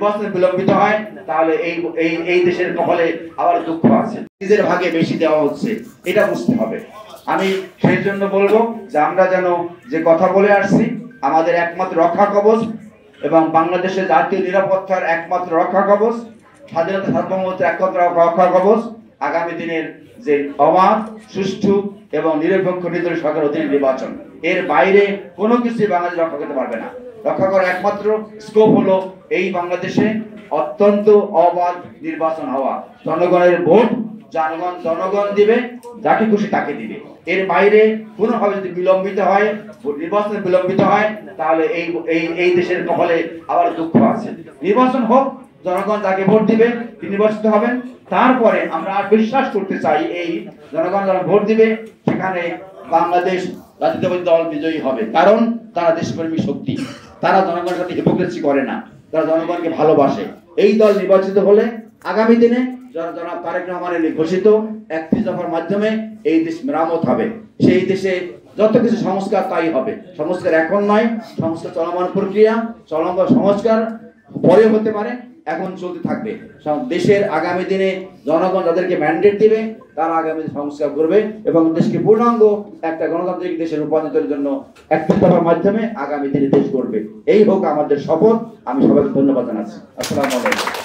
নির্বাচন বিলম্বিত হয় তাহলে এই এই এই দেশের কপালে আবার দুঃখ আছে, নিজের ভাগে বেশি দেওয়া হচ্ছে, এটা বুঝতে হবে। আমি সেই জন্য বলবো যে আমরা যেন যে কথা বলে আসছি, আমাদের একমাত্র রক্ষা কবচ এবং বাংলাদেশের জাতীয় নিরাপত্তার একমাত্র রক্ষা কবচ, স্বাধীনতা সার্বভৌমত্বের একমাত্র রক্ষা কবচ আগামী দিনের যে অবাধ, সুষ্ঠু এবং নিরপেক্ষ নির্বাচন সরকার অধীনে নির্বাচন, এর বাইরে কোনো কিছুই বাংলাদেশ রক্ষা করতে পারবে না। রক্ষা করার একমাত্র স্কোপ হলো এই বাংলাদেশে অত্যন্ত অবাধ নির্বাচন হওয়া, জনগণের ভোট জনগণ দিবে, যাকে খুশি তাকে দিবে। এর বাইরে কোনোভাবে যদি বিলম্বিত হয়, নির্বাচন বিলম্বিত হয় তাহলে এই এই এই দেশের কপালে আবার দুঃখ আছে। নির্বাচন হোক, জনগণ যাকে ভোট দিবে তিনি নির্বাচিত হবেন। তারপরে আমরা বিশ্বাস করতে চাই এই জনগণ যারা ভোট দিবে সেখানে বাংলাদেশ জাতীয়তাবাদী দল বিজয়ী হবে, কারণ তারা দেশপ্রেমী শক্তি, তারা জনগণের সাথে হিপোক্রেসি করে না, তারা জনগণকে ভালোবাসে। এই দল নির্বাচিত হলে আগামী দিনে জনাব তারেক রহমানের ঘোষিত 31 দফার মাধ্যমে এই দেশ মেরামত হবে, সেই দেশে যত কিছু সংস্কার তাই হবে। সংস্কার এখন নয়, সংস্কার চলমান প্রক্রিয়া, চলমান সংস্কার পরে হতে পারে, এখন চলতে থাকবে। দেশের আগামী দিনে জনগণ যাদেরকে ম্যান্ডেট দিবে তারা আগামী সংস্কার করবে এবং দেশকে পূর্ণাঙ্গ একটা গণতান্ত্রিক দেশে রূপান্তরের জন্য 31 দফার মাধ্যমে আগামী দিনে দেশ করবে। এই হোক আমাদের শপথ। আমি সবাইকে ধন্যবাদ জানাচ্ছি। আসসালামু আলাইকুম।